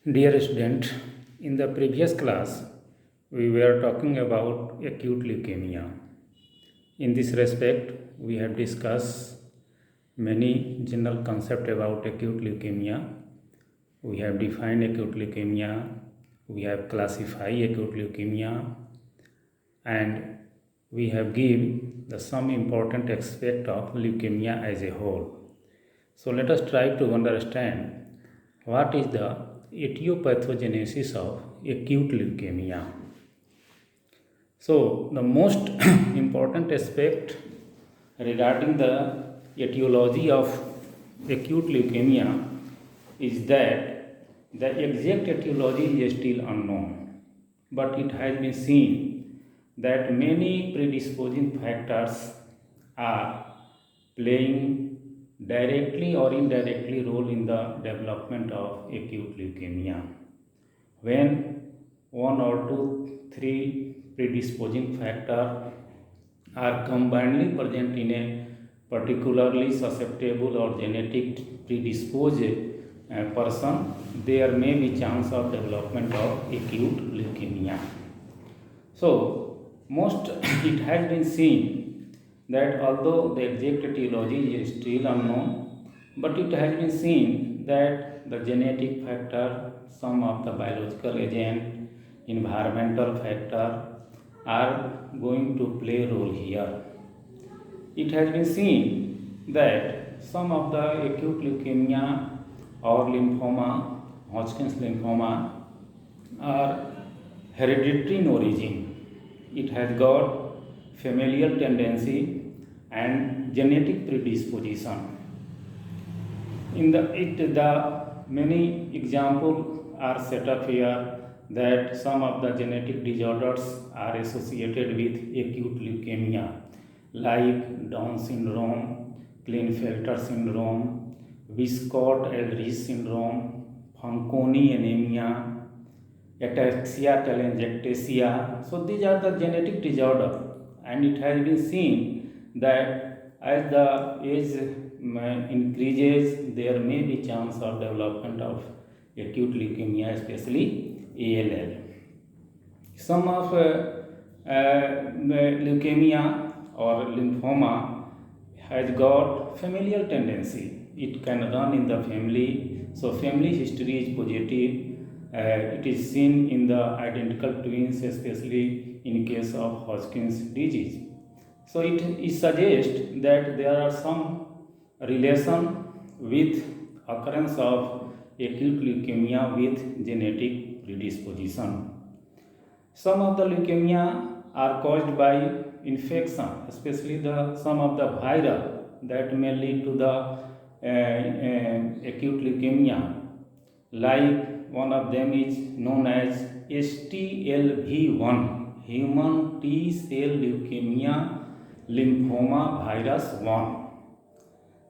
Dear student, in the previous class, we were talking about acute leukemia. In this respect, we have discussed many general concepts about acute leukemia. We have defined acute leukemia, we have classified acute leukemia, and we have given the some important aspect of leukemia as a whole. So let us try to understand what is the etiopathogenesis of acute leukemia. So the most important aspect regarding the etiology of acute leukemia is that the exact etiology is still unknown, but it has been seen that many predisposing factors are playing directly or indirectly role in the development of acute leukemia. When one or two, three predisposing factors are combinedly present in a particularly susceptible or genetic predisposed person, there may be chance of development of acute leukemia. So, most it has been seen that although the exact etiology is still unknown, but it has been seen that the genetic factor, some of the biological agent, environmental factor are going to play a role here. It has been seen that some of the acute leukemia or lymphoma, Hodgkin's lymphoma, are hereditary in origin. It has got familial tendency and genetic predisposition. The many examples are set up here that some of the genetic disorders are associated with acute leukemia like Down syndrome, Klinefelter syndrome, Wiskott-Aldrich syndrome, Fanconi anemia, ataxia telangiectasia. So these are the genetic disorders, and it has been seen that as the age increases, there may be chance of development of acute leukemia, especially ALL. Some of leukemia or lymphoma has got familial tendency. It can run in the family, so family history is positive. It is seen in the identical twins, especially in case of Hodgkin's disease. So it suggests that there are some relation with occurrence of acute leukemia with genetic predisposition. Some of the leukemia are caused by infection, especially some of the virus that may lead to the acute leukemia. Like one of them is known as HTLV1, Human T cell leukemia lymphoma virus 1,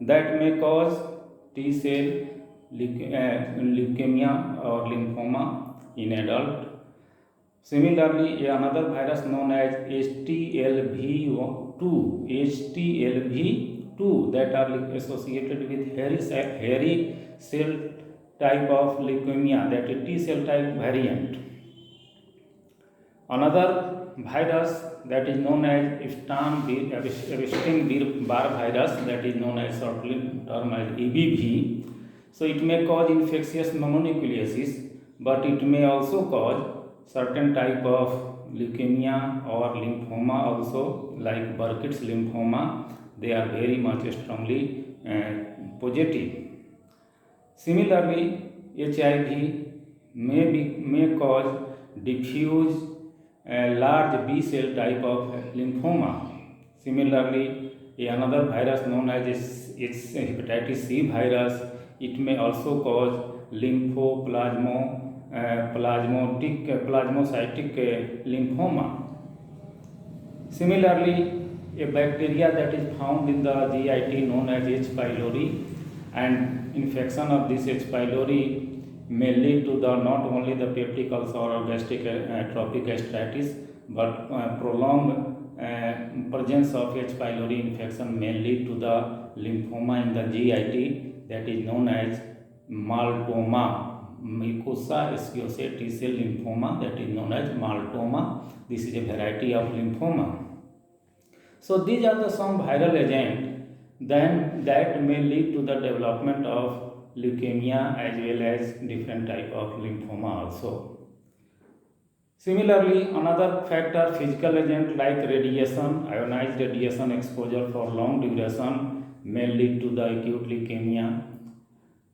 that may cause T cell leukemia or lymphoma in adult. Similarly, another virus known as HTLV2 that are associated with hairy cell type of leukemia, that is T cell type variant. Another virus that is known as Epstein-Barr virus, that is known as shortly term as EBV. So it may cause infectious mononucleosis, but it may also cause certain type of leukemia or lymphoma also, like Burkitt's lymphoma. They are very much strongly positive. Similarly, HIV may cause diffuse large B cell type of lymphoma. Similarly, another virus known as hepatitis C virus, it may also cause plasmacytic lymphoma. Similarly, a bacteria that is found in the GIT known as H. pylori, and infection of this H. pylori may lead to not only the peptic ulcer or gastric atrophic gastritis, but prolonged presence of H. pylori infection may lead to the lymphoma in the GIT, that is known as maltoma. mucosa squamous T-cell lymphoma, that is known as maltoma. This is a variety of lymphoma. So these are the some viral agent then that may lead to the development of leukemia as well as different type of lymphoma also. Similarly, another factor, physical agent like radiation, ionized radiation exposure for long duration may lead to the acute leukemia.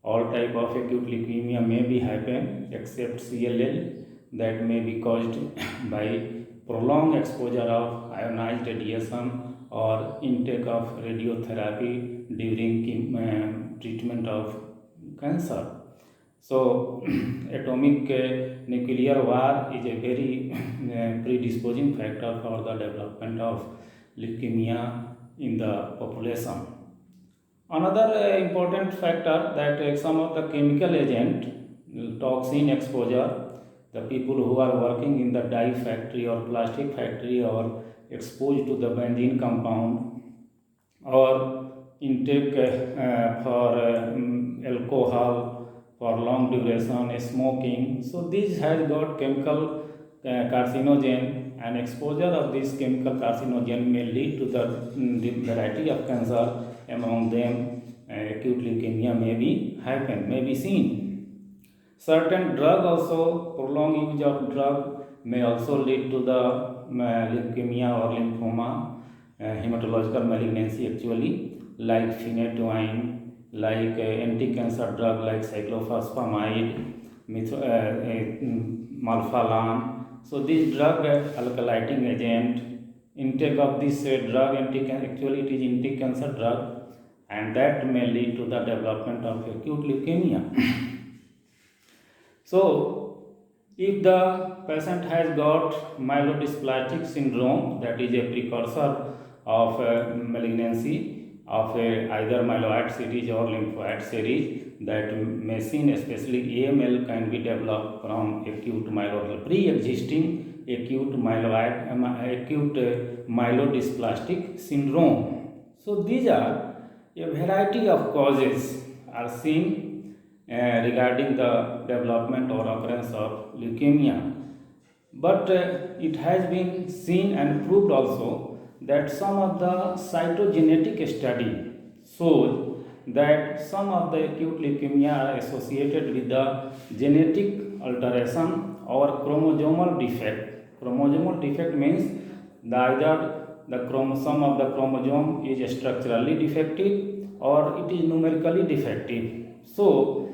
All type of acute leukemia may be happen except CLL, that may be caused by prolonged exposure of ionized radiation or intake of radiotherapy during treatment of cancer. So atomic nuclear war is a very predisposing factor for the development of leukemia in the population. Another important factor that some of the chemical agent, toxin exposure, the people who are working in the dye factory or plastic factory or exposed to the benzene compound or intake for alcohol for long duration, smoking. So this has got chemical carcinogen, and exposure of this chemical carcinogen may lead to the variety of cancer. Among them, acute leukemia may be seen. Certain drug also, prolonged use of drug may also lead to the leukemia or lymphoma, hematological malignancy actually, like phenytoin, like anti-cancer drug like cyclophosphamide, malphalan. So this drug alkylating agent, intake of this drug actually it is anti-cancer drug, and that may lead to the development of acute leukemia. So if the patient has got myelodysplastic syndrome, that is a precursor of malignancy of either myeloid series or lymphoid series, that may seen especially AML can be developed from acute myeloid, pre-existing acute myelodysplastic syndrome. So these are a variety of causes are seen regarding the development or occurrence of leukemia. But it has been seen and proved also that some of the cytogenetic study shows that some of the acute leukemia are associated with the genetic alteration or chromosomal defect. Chromosomal defect means either the chromosome of the chromosome is structurally defective or it is numerically defective. So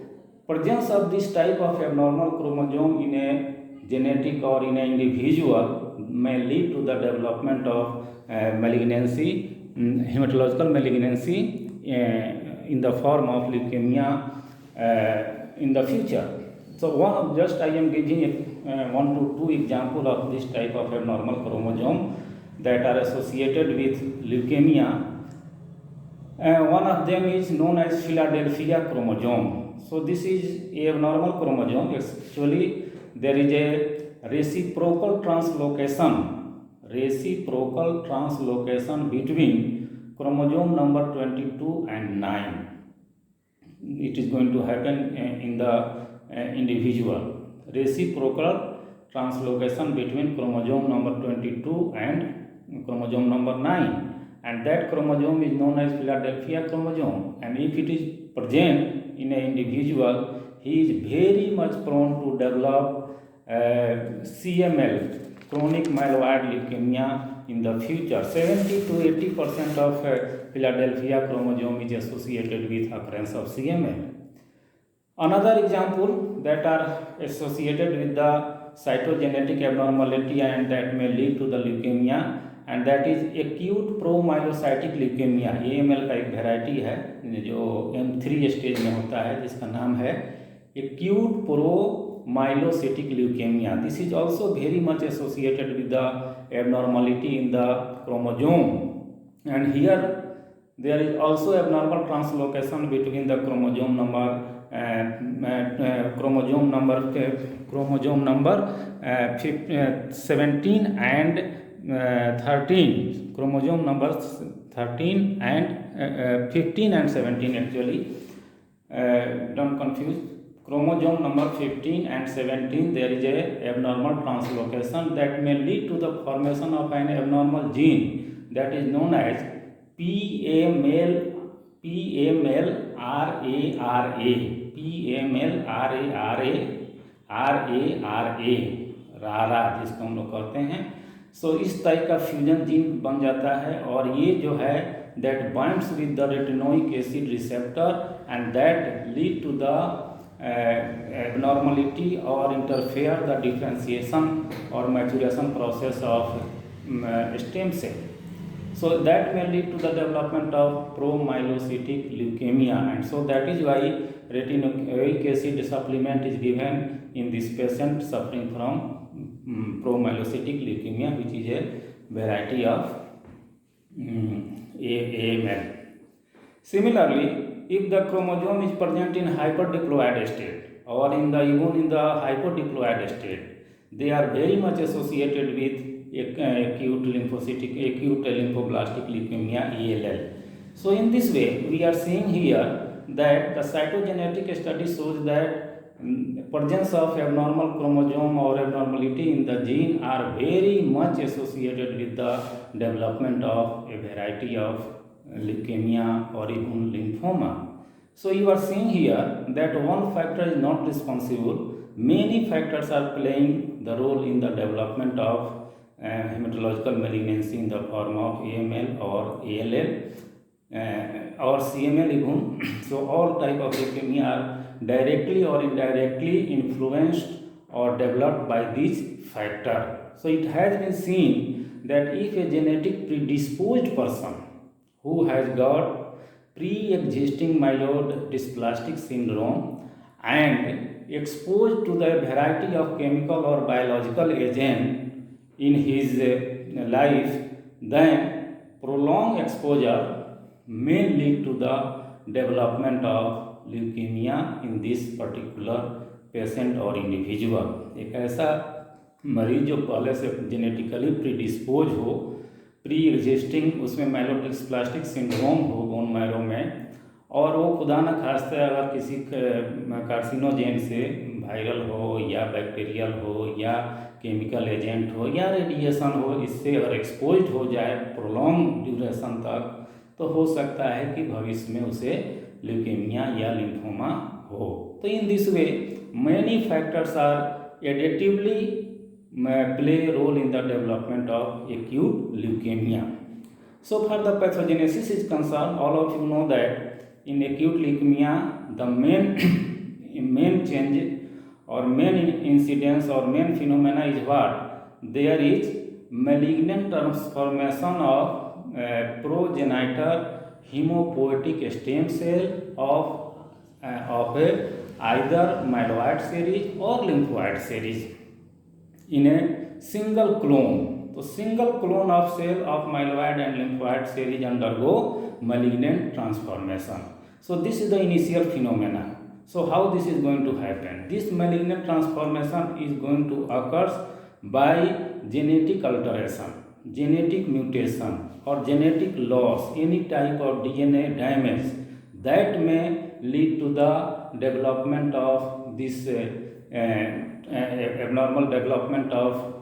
presence of this type of abnormal chromosome in a genetic or in an individual may lead to the development of malignancy, hematological malignancy in the form of leukemia in the future. So I am giving 1 to 2 example of this type of abnormal chromosome that are associated with leukemia. One of them is known as Philadelphia chromosome. So this is a abnormal chromosome. Actually, there is a reciprocal translocation between chromosome number 22 and 9. It is going to happen in the individual. Reciprocal translocation between chromosome number 22 and chromosome number 9. And that chromosome is known as Philadelphia chromosome. And if it is present in an individual, he is very much prone to develop CML, chronic myeloid leukemia in the future. 70 to 80% of Philadelphia chromosome is associated with occurrence of CML. Another example that are associated with the cytogenetic abnormality and that may lead to the leukemia, and that is acute promyelocytic leukemia. AML का एक variety है जो M3 stage में होता है, जिसका नाम है acute promyelocytic leukemia. This is also very much associated with the abnormality in the chromosome, and here there is also abnormal translocation between the chromosome number 17 and 13, chromosome numbers 13 and 15 and 17 actually, don't confuse. chromosome number 15 and 17 there is a abnormal translocation that may lead to the formation of an abnormal gene that is known as PAML RARA रारा जिसको हम लोग कहते हैं। सो इस type का fusion gene बन जाता है और ये जो है that binds with the retinoic acid receptor and that lead to the abnormality or interfere the differentiation or maturation process of stem cell. So that may lead to the development of promyelocytic leukemia, and so that is why retinoic acid supplement is given in this patient suffering from promyelocytic leukemia, which is a variety of AML. Similarly, if the chromosome is present in hyperdiploid state or even in the hypodiploid state, they are very much associated with acute lymphoblastic leukemia ALL. So in this way, we are seeing here that the cytogenetic study shows that presence of abnormal chromosome or abnormality in the gene are very much associated with the development of a variety of leukemia or even lymphoma. So you are seeing here that one factor is not responsible. Many factors are playing the role in the development of hematological malignancy in the form of AML or ALL or CML even. So all type of leukemia are directly or indirectly influenced or developed by these factors. So it has been seen that if a genetic predisposed person who has got pre-existing myelodysplastic syndrome and exposed to the variety of chemical or biological agent in his life, then prolonged exposure may lead to the development of leukemia in this particular patient or individual. एक ऐसा मरीज जो पहले से genetically predispose हो, pre existing उसमें myelodysplastic syndrome हो bone marrow में, और वो खुदा न खास्ते अगर किसी कार्सिनोजेन से वायरल हो या बैक्टीरियल हो या केमिकल एजेंट हो या रेडिएशन हो, इससे अगर एक्सपोज्ड हो जाए प्रोलॉन्ग ड्यूरेशन तक, तो हो सकता है कि भविष्य में उसे ल्यूकेमिया या लिम्फोमा हो. तो in this way many factors are additively play a role in the development of acute leukemia. So far the pathogenesis is concerned, all of you know that in acute leukemia the main change or main incidence or main phenomena is what? There is malignant transformation of progenitor hemopoietic stem cell of either myeloid series or lymphoid series in a single clone. तो single clone of cell of myeloid and lymphoid series undergo malignant transformation. So this is the initial phenomena. So how this is going to happen? This malignant transformation is going to occur by genetic alteration, genetic mutation or genetic loss, any type of DNA damage that may lead to the development of this abnormal development of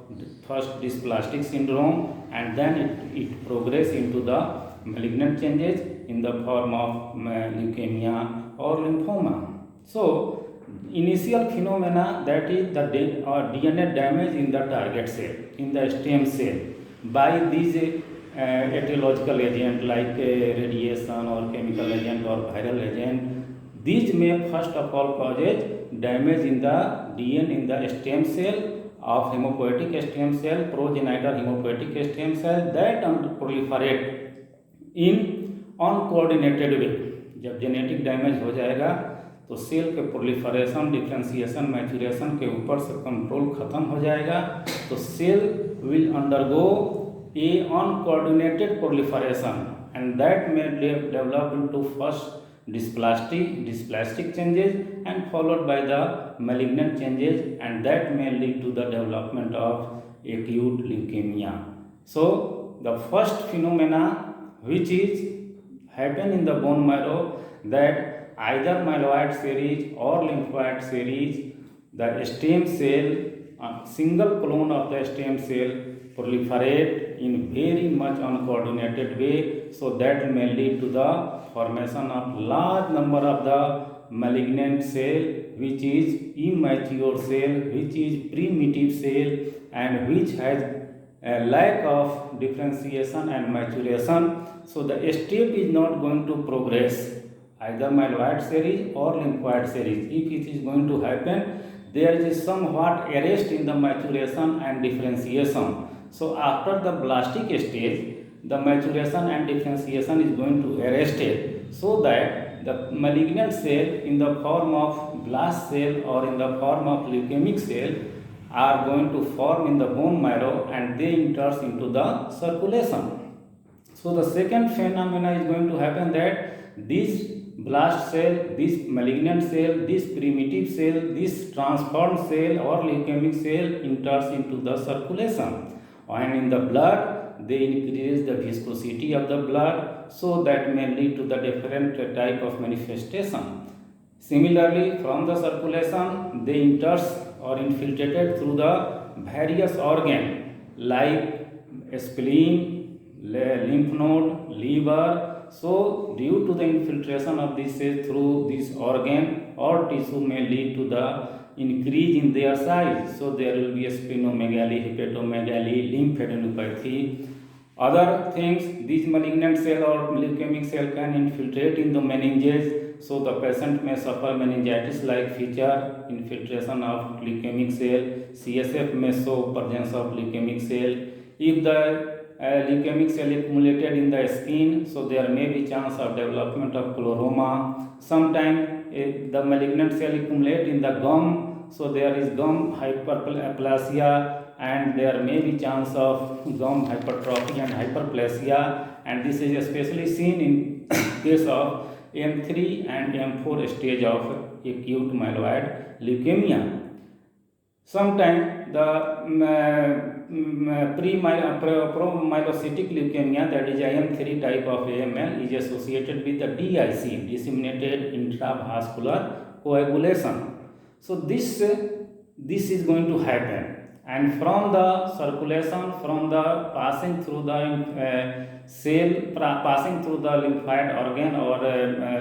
first dysplastic syndrome, and then it progress into the malignant changes in the form of leukemia or lymphoma. So initial phenomena, that is the DNA damage in the target cell, in the stem cell by these etiological agent like radiation or chemical agent or viral agent. These may first of all causes damage in the DNA in the stem cell of hemopoietic stem cell, progenitor hemopoietic stem cell that proliferate in uncoordinated way. जब genetic damage हो जाएगा तो cell के proliferation, differentiation, maturation के ऊपर से control खत्म हो जाएगा, तो cell will undergo a uncoordinated proliferation and that में develop into first dysplastic changes and followed by the malignant changes, and that may lead to the development of acute leukemia. So the first phenomena which is happen in the bone marrow, that either myeloid series or lymphoid series, the stem cell, a single clone of the stem cell proliferate in very much uncoordinated way, so that may lead to the formation of large number of the malignant cell, which is immature cell, which is primitive cell, and which has a lack of differentiation and maturation. So the step is not going to progress, either myeloid series or lymphoid series. If it is going to happen, there is somewhat arrest in the maturation and differentiation. So after the blastic stage, the maturation and differentiation is going to arrest it, so that the malignant cell in the form of blast cell or in the form of leukemic cell are going to form in the bone marrow, and they enters into the circulation. So the second phenomena is going to happen, that this blast cell, this malignant cell, this primitive cell, this transformed cell or leukemic cell enters into the circulation, and in the blood they increase the viscosity of the blood, so that may lead to the different type of manifestation. Similarly, from the circulation they enters or infiltrated through the various organ like spleen, lymph node, liver. So due to the infiltration of this cell through this organ or tissue may lead to the increase in their size. So there will be a splenomegaly, hepatomegaly, lymphadenopathy. Other things, these malignant cell or leukemic cell can infiltrate in the meninges, so the patient may suffer meningitis-like feature, infiltration of leukemic cell. CSF may show presence of leukemic cell. If the leukemic cell accumulated in the skin, so there may be chance of development of chloroma. Sometimes the malignant cell accumulate in the gum, so there is gum hyperplasia, and there may be chance of gum hypertrophy and hyperplasia, and this is especially seen in case of M3 and M4 stage of acute myeloid leukemia. Sometimes the promyelocytic leukemia, that is IM3 type of AML, is associated with the DIC, disseminated intravascular coagulation. So this is going to happen, and from the circulation, from the passing through the cell, passing through the lymphoid organ or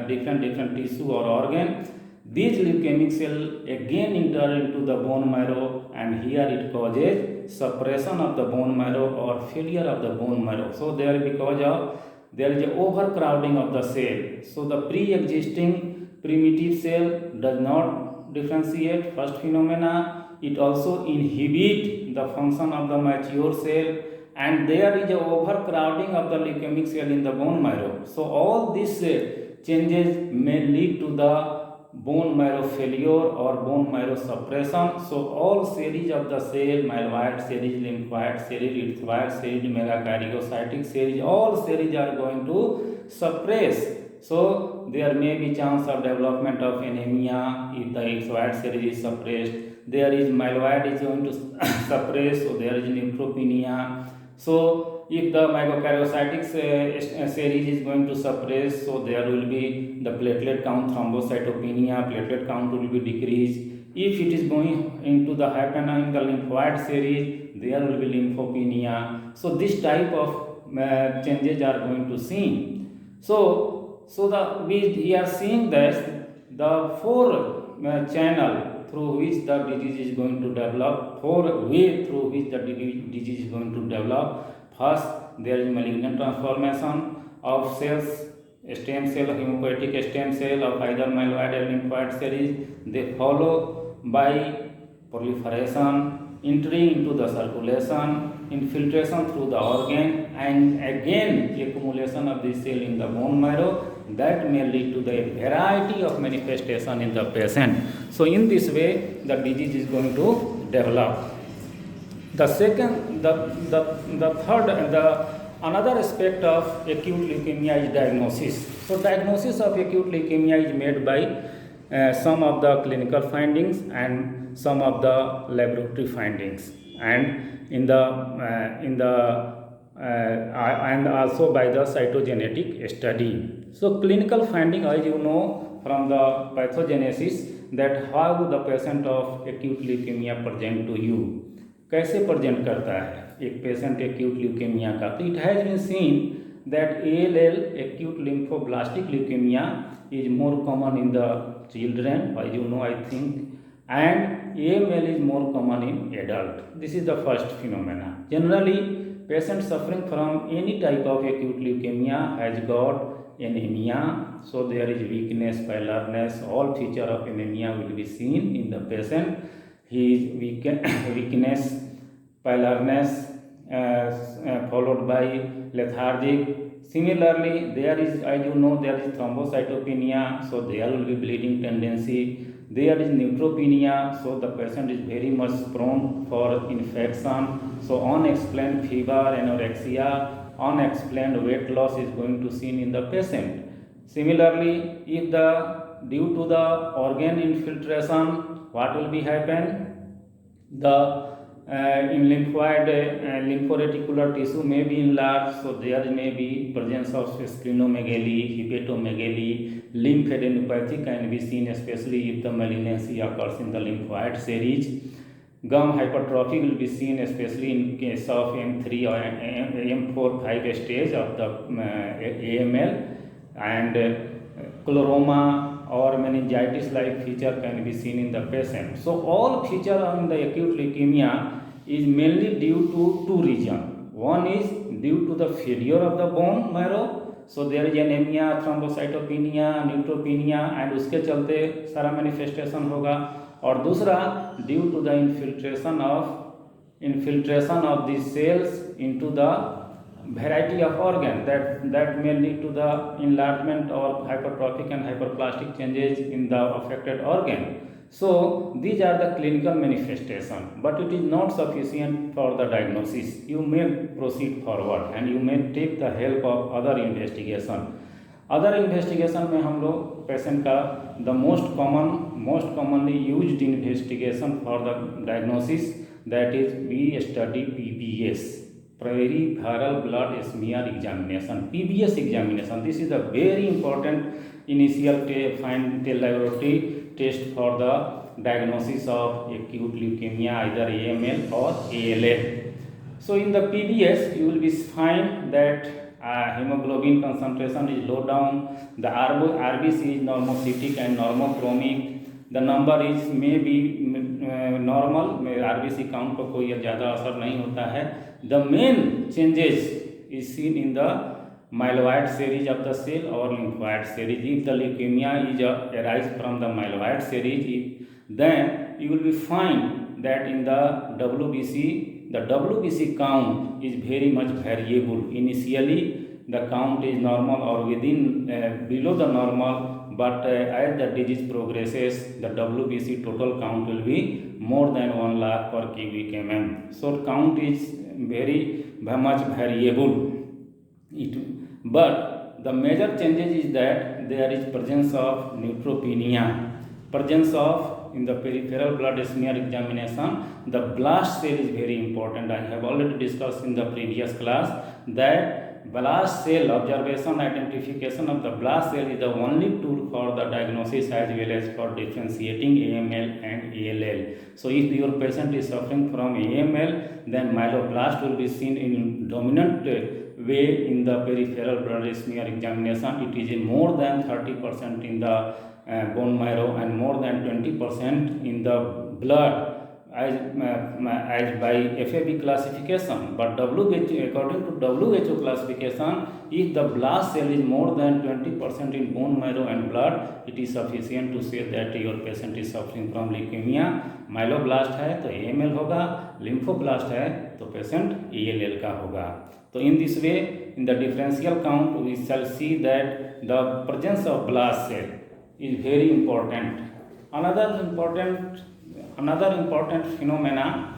different tissue or organ, these leukemic cell again enter into the bone marrow, and here it causes suppression of the bone marrow or failure of the bone marrow. So there is a overcrowding of the cell. So the pre-existing primitive cell does not differentiate. First phenomena, it also inhibit the function of the mature cell, and there is a overcrowding of the leukemic cell in the bone marrow. So all these changes may lead to the bone marrow failure or bone marrow suppression. So all series of the cell, myeloid series, lymphoid series, erythroid series, megakaryocytic series, all series are going to suppress. So there may be chance of development of anemia if the erythroid series is suppressed. There is myeloid is going to suppress, so there is neutropenia. So if the megakaryocytic series is going to suppress, so there will be the platelet count, thrombocytopenia, platelet count will be decreased. If it is going into the happen in the lymphoid series, there will be lymphopenia. So this type of changes are going to see. So we are seeing that the four channel through which the disease is going to develop, four way through which the disease is going to develop. First, there is malignant transformation of cells, stem cell, hematopoietic stem cell of either myeloid or lymphoid series. They follow by proliferation, entry into the circulation, infiltration through the organ, and again accumulation of this cell in the bone marrow. That may lead to the variety of manifestation in the patient. So in this way, the disease is going to develop. The second, the third, another aspect of acute leukemia is diagnosis. So diagnosis of acute leukemia is made by some of the clinical findings and some of the laboratory findings, and and also by the cytogenetic study. So clinical finding, as you know, from the pathogenesis that how the patient of acute leukemia present to you, कैसे present करता है एक patient acute leukemia का. तो it has been seen that ALL, acute lymphoblastic leukemia, is more common in the children, as you know, I think, and AML is more common in adult. This is the first phenomena. Generally, patients suffering from any type of acute leukemia has got anemia, so there is weakness, paleness, all feature of anemia will be seen in the patient. He is weakness, paleness, followed by lethargic. Similarly, there is, as you know, there is thrombocytopenia, so there will be bleeding tendency. There is neutropenia, so the patient is very much prone for infection. So unexplained fever, anorexia, unexplained weight loss is going to seen in the patient. Similarly, if the due to the organ infiltration, what will be happen? The in lymphoid lymphoreticular tissue may be enlarged, so there may be presence of splenomegaly, hepatomegaly, lymphadenopathy can be seen, especially if the malignancy occurs in the lymphoid series. Gum hypertrophy will be seen, especially in case of M3 or M4, 5 stage of the AML, and chloroma or meningitis-like feature can be seen in the patient. So all feature in the acute leukemia is mainly due to two reasons. One is due to the failure of the bone marrow, so there is anemia, thrombocytopenia, neutropenia, and उसके चलते सारा manifestation होगा. और दूसरा due to the infiltration of these cells into the variety of organ that may lead to the enlargement or hypertrophic and hyperplastic changes in the affected organ. So these are the clinical manifestation, but it is not sufficient for the diagnosis. You may proceed forward and you may take the help of other investigation. Other investigation में हम लोग patient का the most commonly used investigation for the diagnosis, that is we study PBS, peripheral blood smear examination. PBS examination, this is a very important initial laboratory test for the diagnosis of acute leukemia, either AML or ALL. So in the PBS you will be find that hemoglobin concentration is low down, the RBC is normocytic and normochromic, the number is may be normal, RBC count पर कोई ज़्यादा असर नहीं होता है. The main changes is seen in the myeloid series of the cell or lymphoid series. If the leukemia is arise from the myeloid series, then you will be find that in the WBC count is very much variable. Initially the count is normal or within below the normal, but as the disease progresses, the WBC total count will be more than 1 lakh per cubic mm. So count is very much variable. But the major changes is that there is presence of neutropenia, presence of in the peripheral blood smear examination. The blast cell is very important. I have already discussed in the previous class that blast cell observation, identification of the blast cell is the only tool for the diagnosis as well as for differentiating AML and ALL. So if your patient is suffering from AML, then myeloblast will be seen in dominant way in the peripheral blood smear examination. It is in more than 30% in the bone marrow and more than 20% in the blood as by FAB classification. But according to WHO classification, if the blast cell is more than 20% in bone marrow and blood, it is sufficient to say that your patient is suffering from leukemia. Myeloblast है तो AML होगा, lymphoblast है तो patient ALL का होगा. So in this way, in the differential count, we shall see that the presence of blast cell is very important. Another important phenomena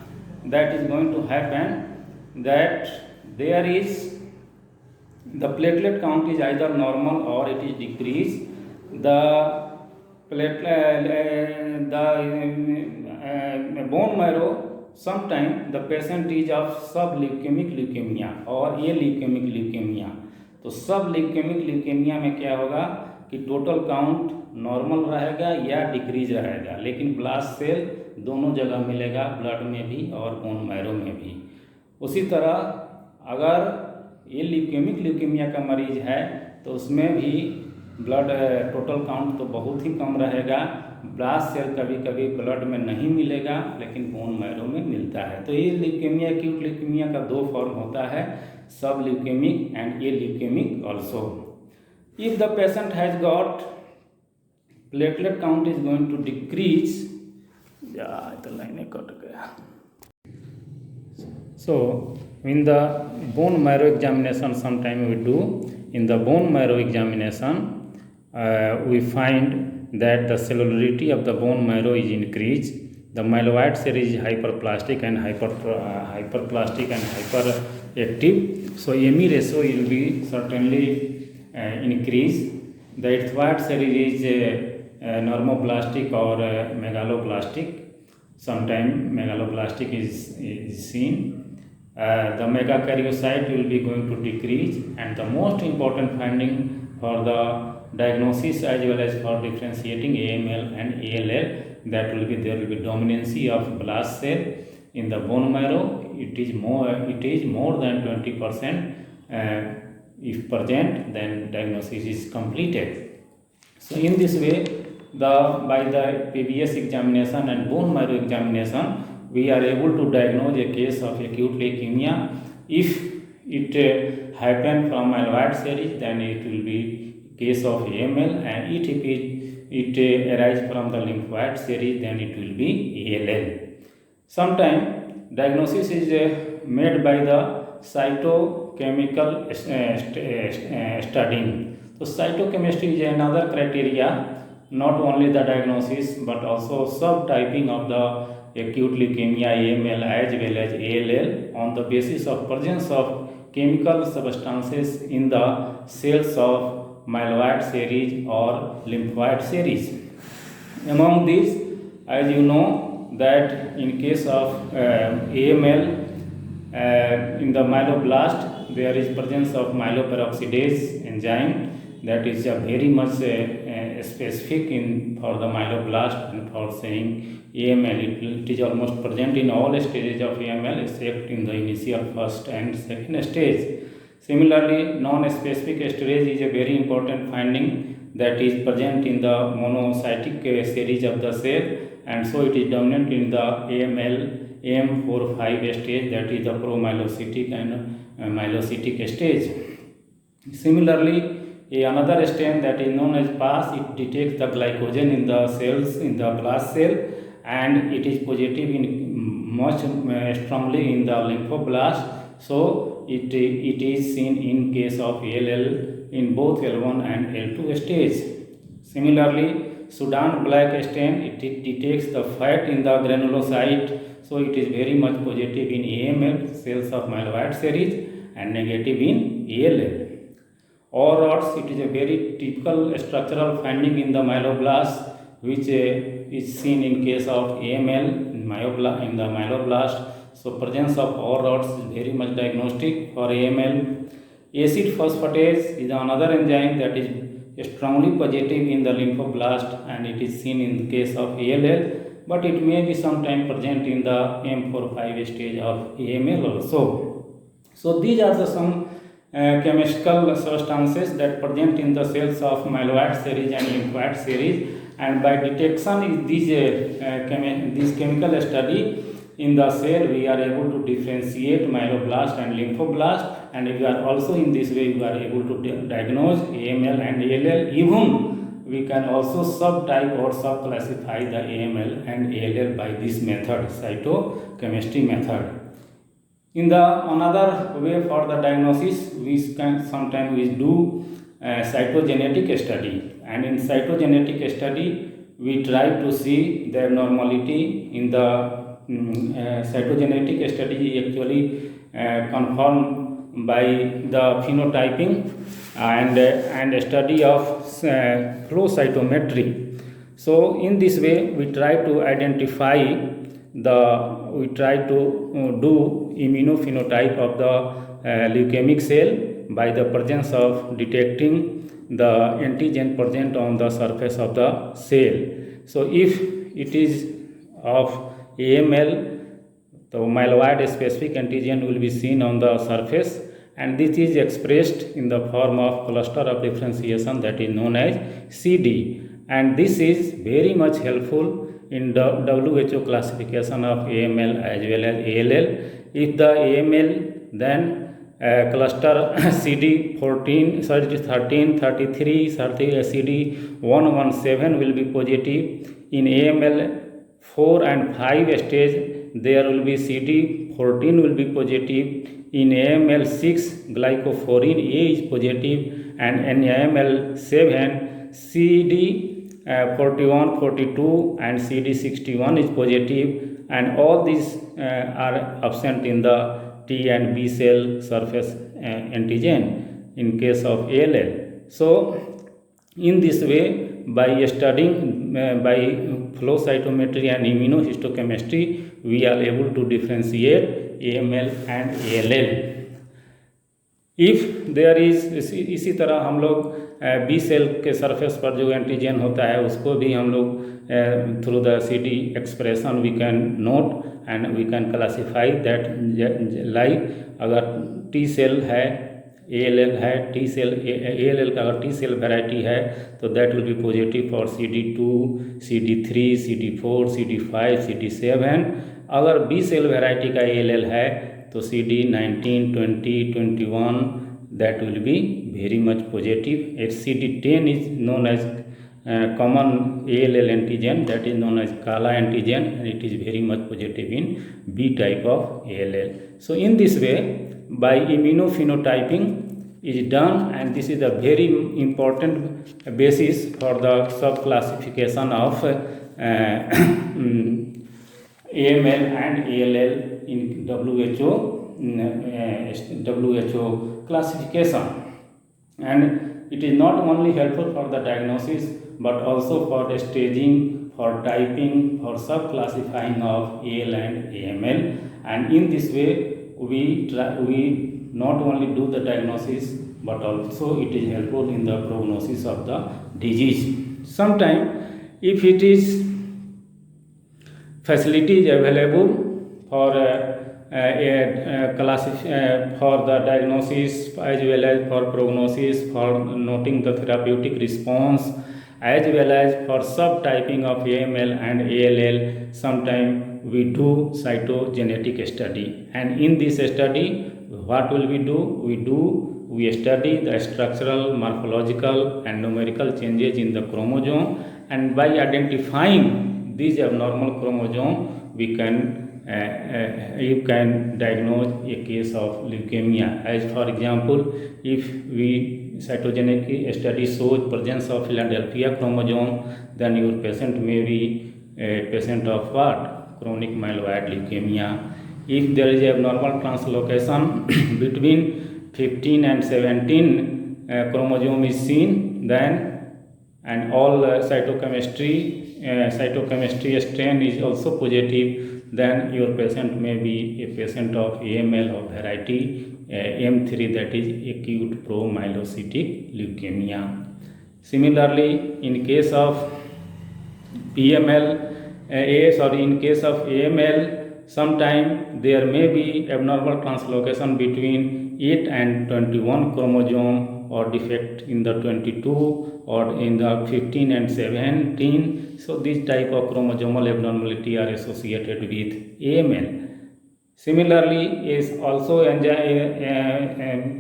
that is going to happen, that there is the platelet count is either normal or it is decreased. The bone marrow, sometimes the patient is of subleukemic leukemia or aleukemic leukemia. तो सब leukemic leukemia में क्या होगा कि total count normal रहेगा या decrease रहेगा, लेकिन ब्लास्ट सेल दोनों जगह मिलेगा, ब्लड में भी और बोन मैरो में भी। उसी तरह अगर ये ल्यूकेमिक ल्यूकेमिया का मरीज है तो उसमें भी ब्लड टोटल काउंट तो बहुत ही कम रहेगा, ब्लास्ट सेल कभी कभी ब्लड में नहीं मिलेगा लेकिन बोन मैरो में मिलता है। तो ये ल्यूकेमिया एक्यूट ल्यूकेमिया का दो फॉर्म होता है, subleukaemic and aleukaemic also. If the patient has got platelet count is going to decrease, तो लाइन कट गया। So in the bone marrow examination sometime we do, in the bone marrow examination we find that the cellularity of the bone marrow is increased, the myeloid series is hyperplastic and hyperplastic and hyperactive, so ME ratio will be certainly increased, the ethmoid series is normoblastic or megaloblastic, sometimes megaloblastic is seen. The megakaryocyte will be going to decrease, and the most important finding for the diagnosis as well as for differentiating AML and ALL, that will be there will be dominancy of blast cell in the bone marrow. It is more than 20%. If present, then diagnosis is completed. So in this way, by the PBS examination and bone marrow examination, we are able to diagnose a case of acute leukemia. If it happen from myeloid series, then it will be case of AML, and if it arise from the lymphoid series, then it will be ALL. Sometimes diagnosis is made by the cytochemical studying. So cytochemistry is another criteria, not only the diagnosis but also subtyping of the acute leukemia, AML as well as ALL on the basis of presence of chemical substances in the cells of myeloid series or lymphoid series. Among these, as you know, that in case of AML, in the myeloblast there is presence of myeloperoxidase enzyme, that is very much specific for the myeloblast, and for saying AML, it is almost present in all stages of AML except in the initial first and second stage. Similarly, non-specific stage is a very important finding, that is present in the monocytic series of the cell, and so it is dominant in the AML AM4-5 stage, that is the promyelocytic and myelocytic stage. Similarly, another stain that is known as PAS, it detects the glycogen in the cells, in the blast cell, and it is positive in much strongly in the lymphoblast. So it is seen in case of ALL in both L1 and L2 stage. Similarly, Sudan black stain, it detects the fat in the granulocyte, so it is very much positive in AML cells of myeloid series and negative in ALL. Or rods, it is a very typical structural finding in the myeloblast, which is seen in case of AML in the myeloblast. So presence of OR rods is very much diagnostic for AML. Acid phosphatase is another enzyme that is strongly positive in the lymphoblast, and it is seen in the case of ALL, but it may be sometime present in the M4-5 stage of AML also. So these are the some chemical substances that present in the cells of myeloid series and lymphoid series, and by detection is this chemical study in the cell, we are able to differentiate myeloblast and lymphoblast, and we are also in this way we are able to diagnose AML and ALL. Even we can also subtype or subclassify the AML and ALL by this method, cytochemistry method. In the another way for the diagnosis, we can sometimes we do cytogenetic study, and in cytogenetic study we try to see their normality in the cytogenetic study actually confirmed by the phenotyping and study of flow cytometry. So in this way we try to identify we try to do immunophenotype of the leukemic cell by the presence of detecting the antigen present on the surface of the cell. So if it is of AML, the myeloid specific antigen will be seen on the surface, and this is expressed in the form of cluster of differentiation that is known as CD, and this is very much helpful in the WHO classification of AML as well as ALL. If the AML, then cluster CD 13, 33, CD 117 will be positive. In AML 4 and 5 stage, there will be CD 14 will be positive. In AML 6, glycophorin A is positive, and in AML 7, CD 41, 42 and CD 61 is positive, and all these are absent in the T and B cell surface antigen in case of ALL. So in this way, by studying by flow cytometry and immunohistochemistry, we are able to differentiate AML and ALL. If there is इसी तरह हम लोग B cell के surface पर जो antigen होता है उसको भी हम लोग through the CD expression we can note and we can classify that, like अगर T सेल है, ALL है, T सेल ALL का अगर T सेल वेराइटी है तो that will be positive for CD2, CD3, CD4, CD5, CD7. अगर B cell variety का ALL है तो CD 19, 20, 21 that will be very much positive. CD10 is known as common ALL antigen, that is known as Kala antigen, and it is very much positive in B type of ALL. So in this way, by immunophenotyping is done, and this is a very important basis for the sub-classification of AML and ALL in WHO classification. And it is not only helpful for the diagnosis but also for the staging, for typing, for sub-classifying of AL and AML. And in this way, we not only do the diagnosis but also it is helpful in the prognosis of the disease. Sometimes, if it is facilities available for for the diagnosis as well as for prognosis, for noting the therapeutic response, as well as for subtyping of AML and ALL. Sometimes we do cytogenetic study, and in this study, what will we do? We study the structural, morphological and numerical changes in the chromosome, and by identifying these abnormal chromosome, we can you can diagnose a case of leukemia. As for example, if we cytogenetic study shows presence of Philadelphia chromosome, then your patient may be a patient of what? Chronic myeloid leukemia. If there is abnormal translocation between 15 and 17 chromosome is seen, then and all cytochemistry strain is also positive, then your patient may be a patient of AML of variety M3, that is acute promyelocytic leukemia. Similarly, in case of in case of AML, sometime there may be abnormal translocation between 8 and 21 chromosome, or defect in the 22 or in the 15 and 17. So this type of chromosomal abnormality are associated with AML. Similarly, is also a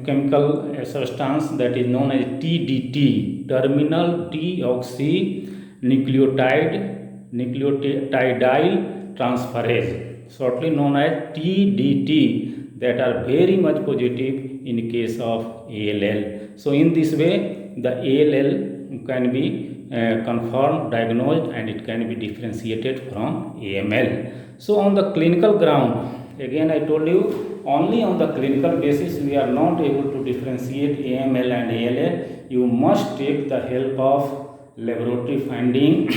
chemical substance that is known as TDT, terminal deoxynucleotidyl transferase, shortly known as TDT, that are very much positive in case of ALL. So in this way, the ALL can be confirmed, diagnosed, and it can be differentiated from AML. So on the clinical ground, again I told you, only on the clinical basis we are not able to differentiate AML and ALL. You must take the help of laboratory finding,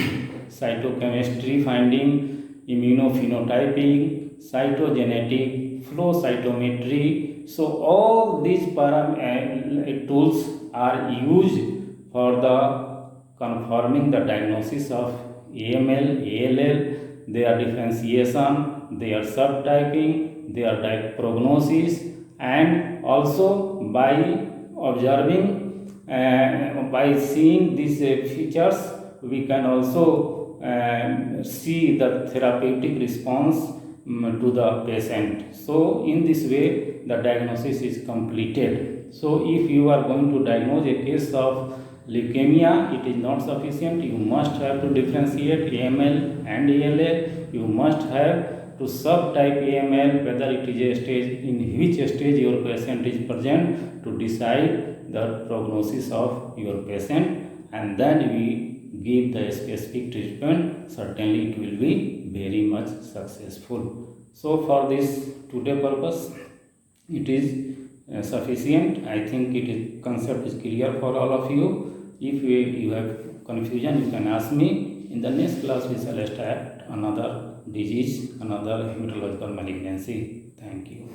cytochemistry finding, immunophenotyping, cytogenetic, flow cytometry. So all these tools are used for the confirming the diagnosis of AML, ALL, their differentiation, their subtyping, their prognosis, and also by observing, by seeing these features, we can also see the therapeutic response to the patient. So in this way the diagnosis is completed. So if you are going to diagnose a case of leukemia, it is not sufficient. You must have to differentiate AML and ALL. You must have to subtype AML, whether it is a stage, in which stage your patient is present, to decide the prognosis of your patient, and then we give the specific treatment. Certainly it will be very much successful. So for this today purpose, it is sufficient. I think it is concept is clear for all of you. If you have confusion, you can ask me. In the next class we shall start another disease, another hematological malignancy. Thank you.